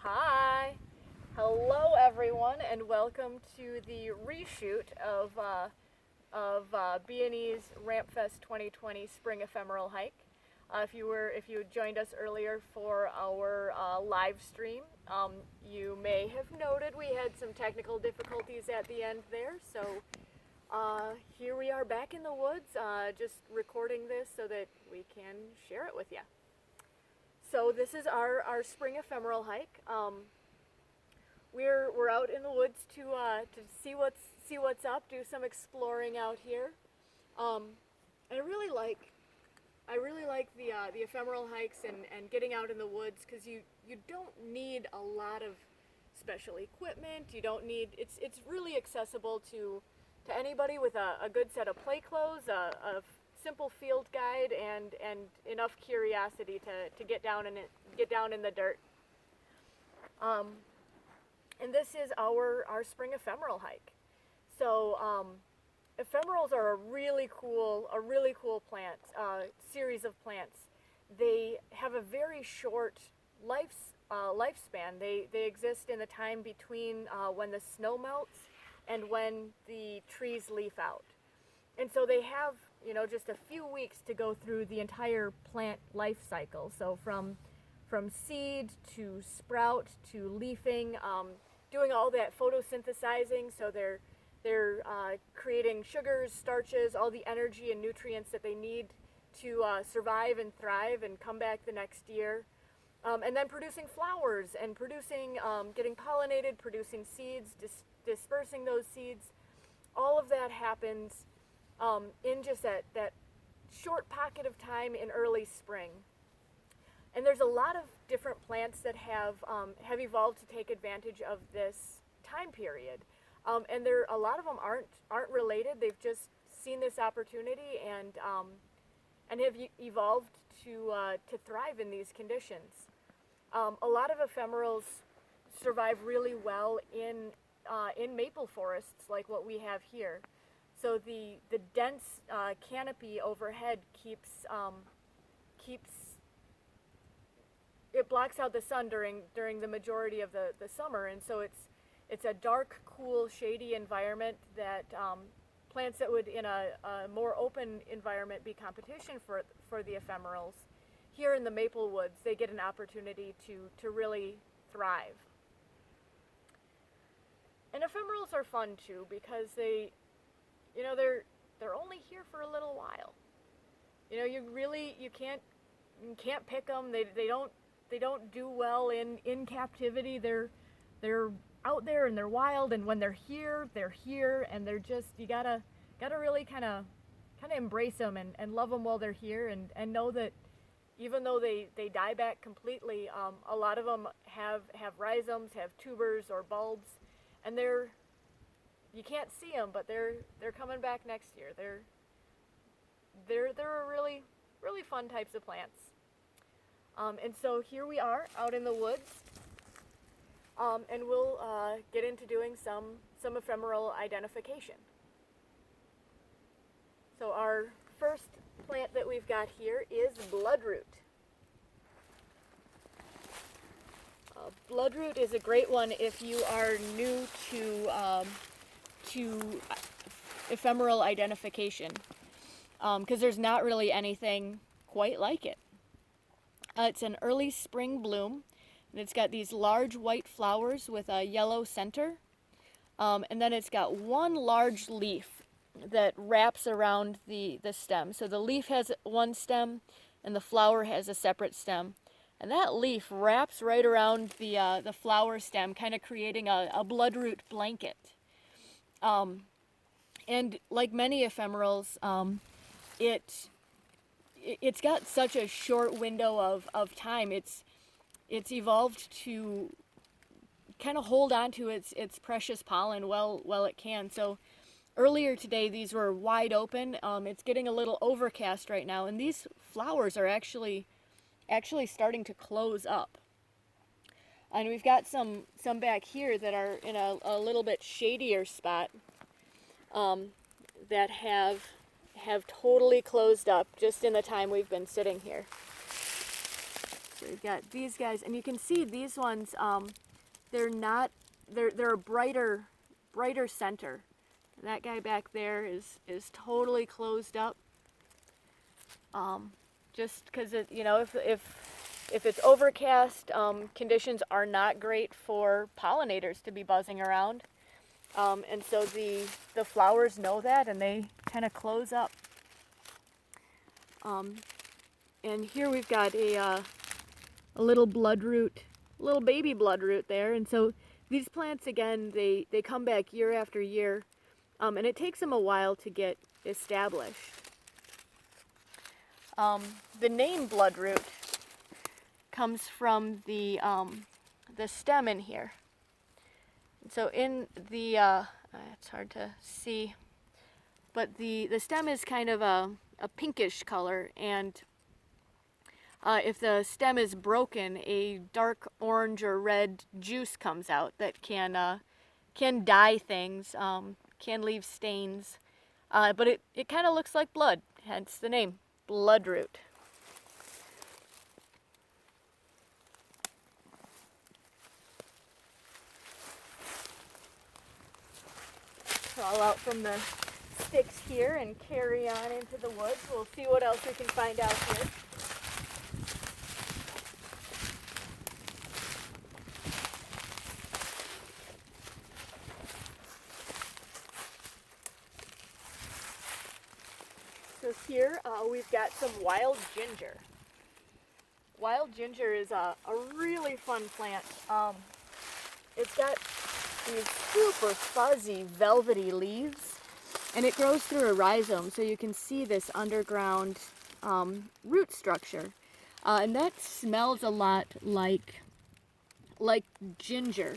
Hi. Hello, everyone, and welcome to the reshoot of B&E's Rampfest 2020 Spring Ephemeral Hike. If you joined us earlier for our live stream, you may have noted we had some technical difficulties at the end there. So here we are back in the woods, just recording this so that we can share it with you. So this is our spring ephemeral hike. We're out in the woods to see what's up, do some exploring out here. I really like the ephemeral hikes and getting out in the woods because you don't need a lot of special equipment. You don't need it's really accessible to anybody with a good set of play clothes, a simple field guide, and enough curiosity to get down in the dirt. And this is our spring ephemeral hike. So ephemerals are a really cool plant, series of plants. They have a very short lifespan. They exist in the time between when the snow melts and when the trees leaf out. And so they have, just a few weeks to go through the entire plant life cycle. So from seed to sprout to leafing, doing all that photosynthesizing. So they're creating sugars, starches, all the energy and nutrients that they need to survive and thrive and come back the next year. And then producing flowers and getting pollinated, producing seeds, dispersing those seeds. All of that happens in just that short pocket of time in early spring. And there's a lot of different plants that have evolved to take advantage of this time period. And a lot of them aren't related. They've just seen this opportunity and have evolved to thrive in these conditions. A lot of ephemerals survive really well in maple forests like what we have here. So the dense canopy overhead keeps it blocks out the sun during the majority of the summer, and so it's a dark, cool, shady environment that plants that would in a more open environment be competition for the ephemerals. Here in the maple woods, they get an opportunity to really thrive. And ephemerals are fun too because they're only here for a little while. You can't pick them. They don't do well in captivity. They're out there and they're wild, and when they're here, and they're just, you gotta really kind of embrace them and love them while they're here, and know that even though they die back completely, a lot of them have rhizomes, have tubers or bulbs, and you can't see them, but they're coming back next year. They're a really fun types of plants. And so here we are out in the woods, and we'll get into doing some ephemeral identification. So our first plant that we've got here is bloodroot. Bloodroot is a great one if you are new to ephemeral identification, because there's not really anything quite like it. It's an early spring bloom, and it's got these large white flowers with a yellow center, and then it's got one large leaf that wraps around the stem. So the leaf has one stem, and the flower has a separate stem. And that leaf wraps right around the flower stem, kind of creating a bloodroot blanket. And like many ephemerals, it's got such a short window of time. It's evolved to kind of hold on to its precious pollen well it can. So earlier today, these were wide open. It's getting a little overcast right now, and these flowers are actually starting to close up. And we've got some back here that are in a little bit shadier spot that have totally closed up just in the time we've been sitting here. So we've got these guys, and you can see these ones, they're a brighter center. That guy back there is totally closed up. Just because if it's overcast, conditions are not great for pollinators to be buzzing around. And so the flowers know that, and they kind of close up. And here we've got a little bloodroot, little baby bloodroot there. And so these plants, again, they come back year after year, and it takes them a while to get established. The name bloodroot comes from the stem in here. So in the, it's hard to see, but the stem is kind of a pinkish color, and if the stem is broken, a dark orange or red juice comes out that can dye things, can leave stains, but it kind of looks like blood, hence the name, bloodroot. Crawl out from the sticks here and carry on into the woods. We'll see what else we can find out here. So here we've got some wild ginger. Wild ginger is a really fun plant. It's got these super fuzzy, velvety leaves, and it grows through a rhizome, so you can see this underground root structure. And that smells a lot like ginger,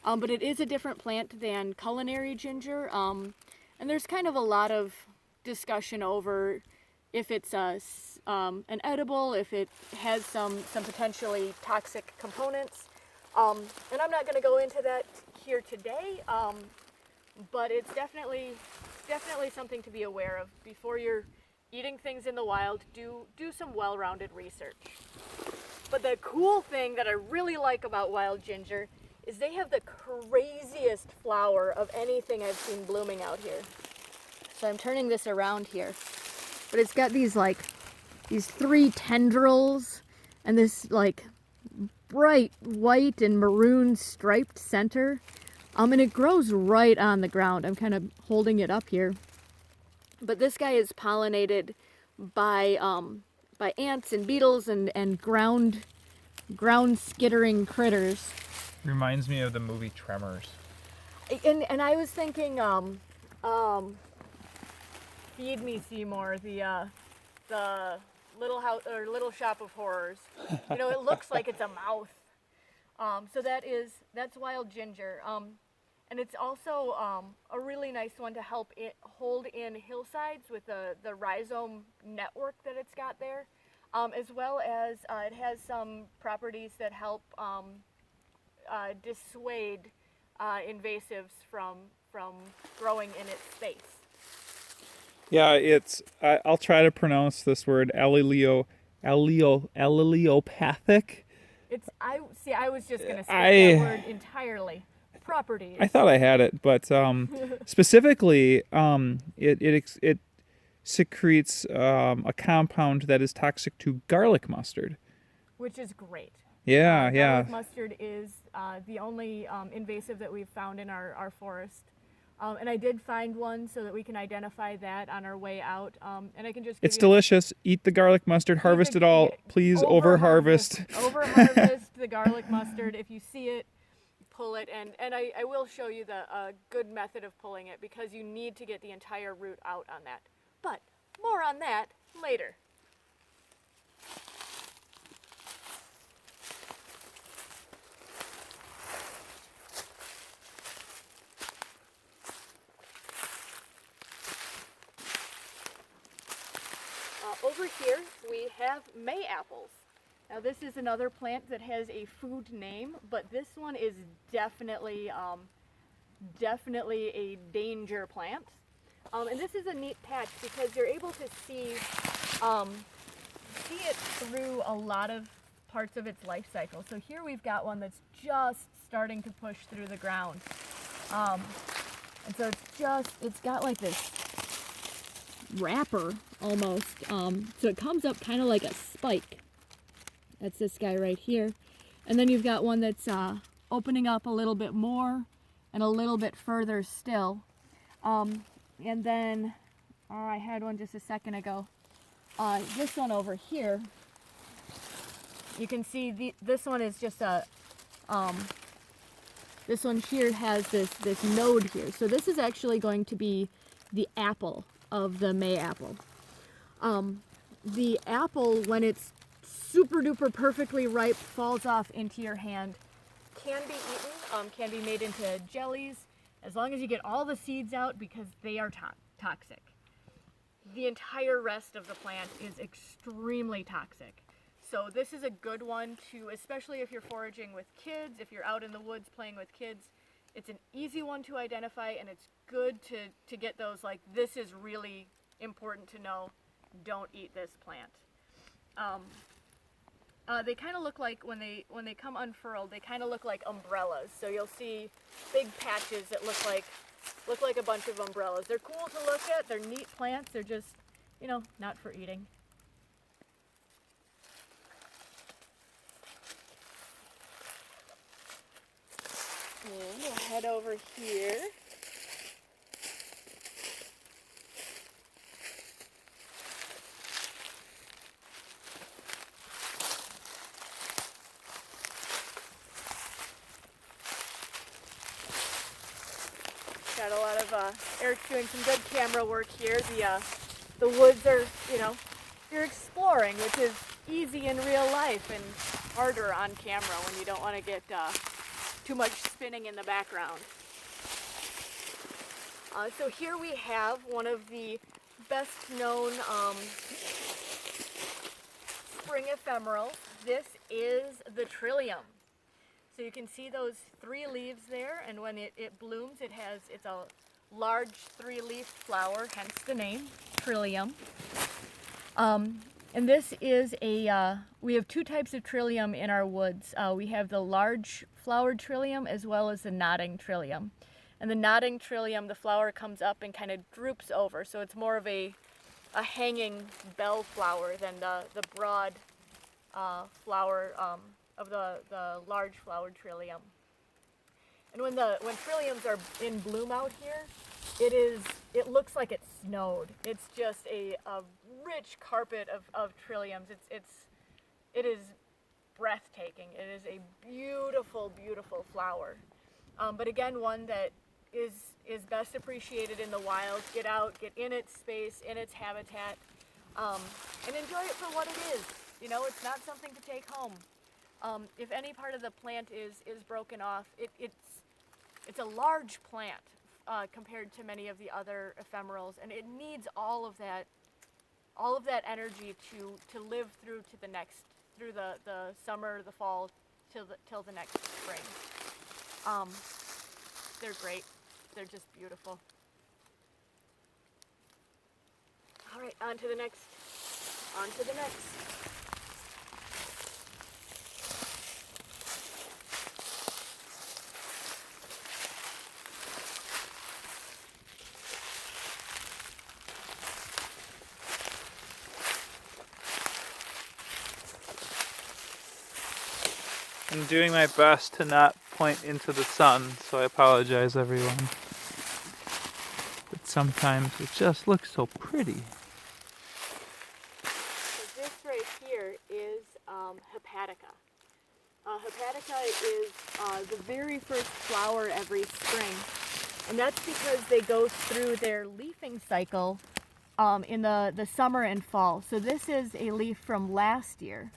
but it is a different plant than culinary ginger, and there's kind of a lot of discussion over if it's an edible, if it has some potentially toxic components. And I'm not going to go into that here today, but it's definitely something to be aware of before you're eating things in the wild. Do some well-rounded research. But the cool thing that I really like about wild ginger is they have the craziest flower of anything I've seen blooming out here. So I'm turning this around here, but it's got these 3 tendrils and this bright white and maroon striped center, and it grows right on the ground. I'm kind of holding it up here, but this guy is pollinated by ants and beetles and ground skittering critters. Reminds me of the movie Tremors. And I was thinking, Feed Me Seymour, the Little House or Little Shop of Horrors. It looks like it's a mouth. So that's wild ginger. And it's also a really nice one to help it hold in hillsides with the rhizome network that it's got there, as well as it has some properties that help dissuade invasives from growing in its space. Yeah, I'll try to pronounce this word, allelopathic. I was just going to say that word entirely. Properties. I thought I had it, but specifically, it secretes a compound that is toxic to garlic mustard. Which is great. Yeah. Garlic mustard is the only invasive that we've found in our forest. And I did find one so that we can identify that on our way out. And I can just It's delicious. Eat the garlic mustard. Harvest it all. Please over-harvest. Over-harvest the garlic mustard. If you see it, pull it. And I will show you the good method of pulling it, because you need to get the entire root out on that. But more on that later. Over here we have May apples. Now this is another plant that has a food name, but this one is definitely a danger plant. And this is a neat patch because you're able to see it through a lot of parts of its life cycle. So here we've got one that's just starting to push through the ground. And so it's got like this wrapper almost. So it comes up kind of like a spike. That's this guy right here. And then you've got one that's opening up a little bit more and a little bit further still. And then, I had one just a second ago. This one over here, you can see this one is just a, this one here has this node here. So this is actually going to be the apple of the May apple. The apple, when it's super duper perfectly ripe, falls off into your hand, can be eaten, can be made into jellies, as long as you get all the seeds out, because they are toxic. The entire rest of the plant is extremely toxic. So this is a good one to, especially if you're foraging with kids, if you're out in the woods playing with kids, it's an easy one to identify, and it's good to get those, like, this is really important to know, don't eat this plant. They kind of look like, when they come unfurled, they kind of look like umbrellas. So you'll see big patches that look like a bunch of umbrellas. They're cool to look at, they're neat plants, they're just, not for eating. And we'll head over here. Got a lot of, Eric's doing some good camera work here. The woods are, you're exploring, which is easy in real life and harder on camera when you don't want to get too much spinning in the background. So here we have one of the best known spring ephemerals. This is the trillium. So you can see those 3 leaves there, and when it blooms, it's a large 3-leafed flower, hence the name, trillium. And this is we have 2 types of trillium in our woods. We have the large flowered trillium as well as the nodding trillium. And the nodding trillium, the flower comes up and kind of droops over, so it's more of a hanging bell flower than the broad flower of the large flowered trillium. And when trilliums are in bloom out here, it looks like it snowed. It's just a rich carpet of trilliums. It is breathtaking. It is a beautiful, beautiful flower. But again, one that is best appreciated in the wild. Get out, get in its space, in its habitat, and enjoy it for what it is. It's not something to take home. If any part of the plant is broken off, it's a large plant compared to many of the other ephemerals, and it needs all of that energy to live through the summer, the fall, till the next spring. They're great. They're just beautiful. All right, on to the next. I'm doing my best to not point into the sun, so I apologize, everyone. But sometimes it just looks so pretty. So this right here is hepatica. Hepatica is the very first flower every spring, and that's because they go through their leafing cycle in the summer and fall. So this is a leaf from last year,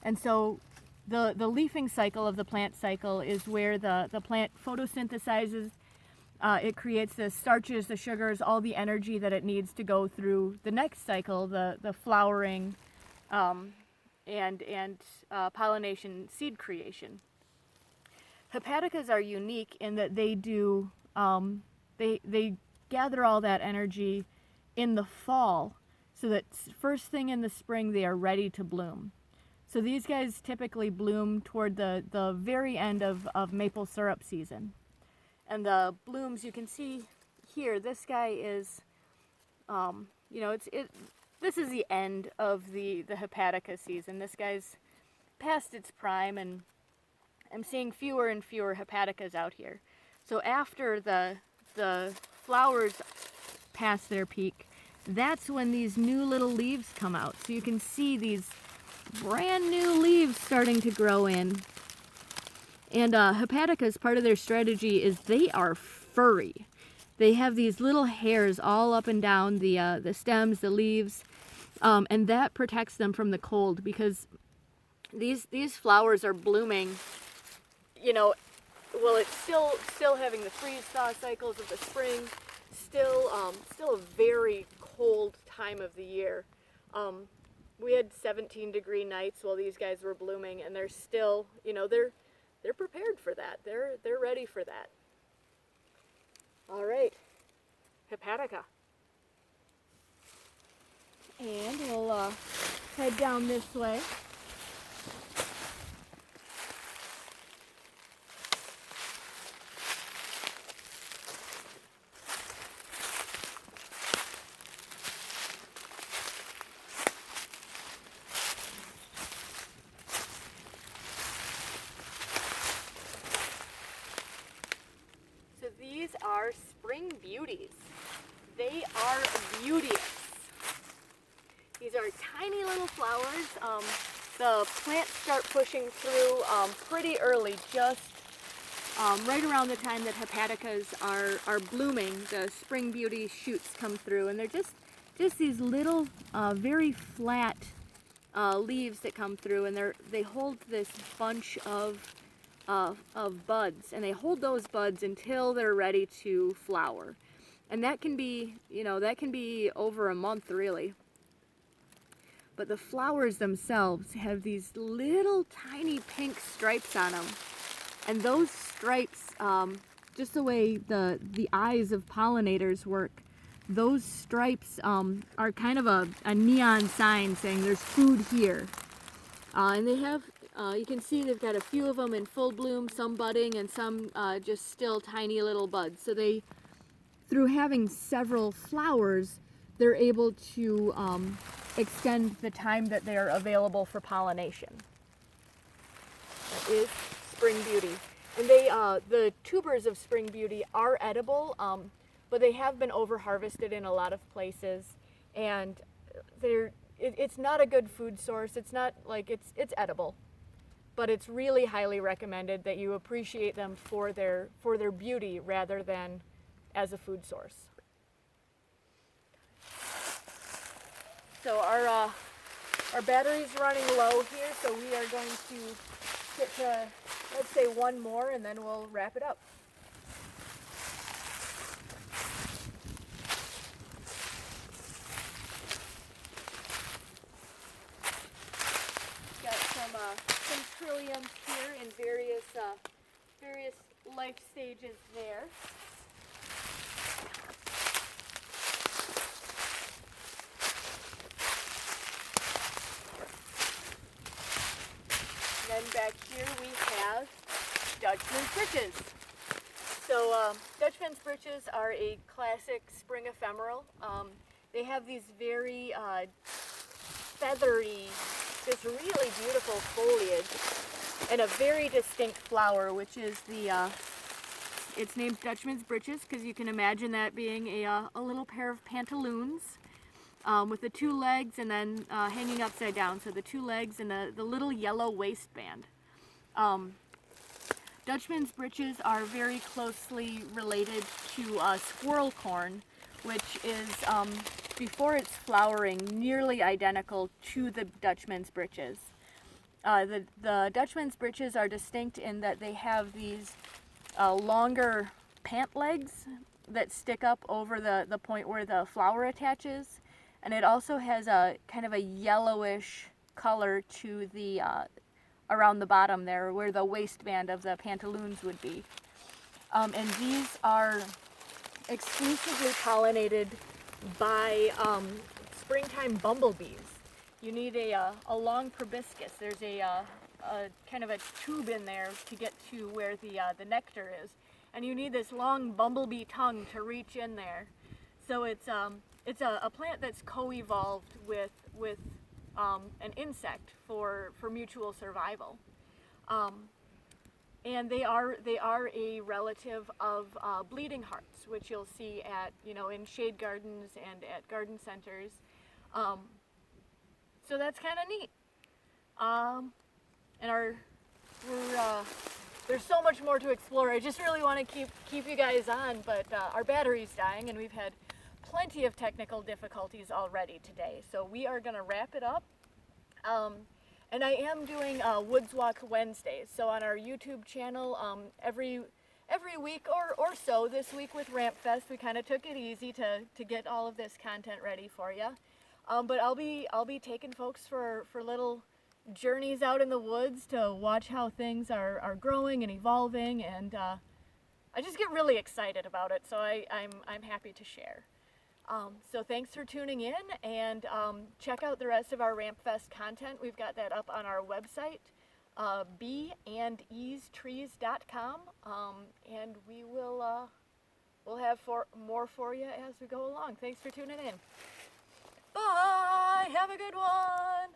and so the leafing cycle of the plant cycle is where the plant photosynthesizes. It creates the starches, the sugars, all the energy that it needs to go through the next cycle, the flowering and pollination, seed creation. Hepaticas are unique in that they do they gather all that energy in the fall, so that first thing in the spring they are ready to bloom. So these guys typically bloom toward the very end of maple syrup season. And the blooms, you can see here, this guy is, you know, this is the end of the hepatica season. This guy's past its prime, and I'm seeing fewer and fewer hepaticas out here. So after the flowers pass their peak, that's when these new little leaves come out. So you can see these brand new leaves starting to grow in. And hepaticas, part of their strategy is they are furry. They have these little hairs all up and down the stems, the leaves, and that protects them from the cold, because these flowers are blooming, you know, well, it's still having the freeze-thaw cycles of the spring, still a very cold time of the year. We had 17-degree nights while these guys were blooming, and they're still, you know, they're prepared for that. They're ready for that. All right, hepatica. And we'll head down this way. So these are spring beauties. They are beauteous. These are tiny little flowers. The plants start pushing through pretty early, just right around the time that hepaticas are blooming. The spring beauty shoots come through, and they're just these little, very flat leaves that come through, and they hold this bunch of buds, and they hold those buds until they're ready to flower. And that can be, you know, that can be over a month, really. But the flowers themselves have these little tiny pink stripes on them. And those stripes, just the way the eyes of pollinators work, those stripes are kind of a neon sign saying there's food here. And they have, you can see they've got a few of them in full bloom, some budding, and some just still tiny little buds. So they, through having several flowers, they're able to extend the time that they're available for pollination. That is spring beauty. And they, the tubers of spring beauty are edible, but they have been over-harvested in a lot of places, and it's not a good food source. It's not like it's edible, but it's really highly recommended that you appreciate them for their beauty rather than as a food source. So our battery's running low here, so we are going to get to, let's say, one more, and then we'll wrap it up. Got some trilliums here in various life stages there. Then back here we have Dutchman's breeches. So Dutchman's breeches are a classic spring ephemeral. They have these very feathery, this really beautiful foliage, and a very distinct flower, which is it's named Dutchman's breeches because you can imagine that being a little pair of pantaloons. With the two legs and then hanging upside down. So the two legs and the little yellow waistband. Dutchman's breeches are very closely related to squirrel corn, which is, before it's flowering, nearly identical to the Dutchman's breeches. The Dutchman's breeches are distinct in that they have these longer pant legs that stick up over the point where the flower attaches. And it also has a kind of a yellowish color to the around the bottom there, where the waistband of the pantaloons would be. And these are exclusively pollinated by springtime bumblebees. you need a long proboscis. There's a kind of a tube in there to get to where the nectar is, and you need this long bumblebee tongue to reach in there. So it's a plant that's co-evolved with an insect for mutual survival. And they are a relative of bleeding hearts, which you'll see at in shade gardens and at garden centers. So that's kind of neat. And there's so much more to explore. I just really want to keep you guys on, but our battery's dying, and we've had plenty of technical difficulties already today. So we are going to wrap it up. And I am doing Woods Walk Wednesdays. So on our YouTube channel, every week or so, this week with Rampfest, we kind of took it easy to get all of this content ready for you. But I'll be taking folks for little journeys out in the woods to watch how things are growing and evolving, and I just get really excited about it. So I'm happy to share. So thanks for tuning in, and check out the rest of our Rampfest content. We've got that up on our website, beandeasetrees.com, and we'll have more for you as we go along. Thanks for tuning in. Bye! Have a good one!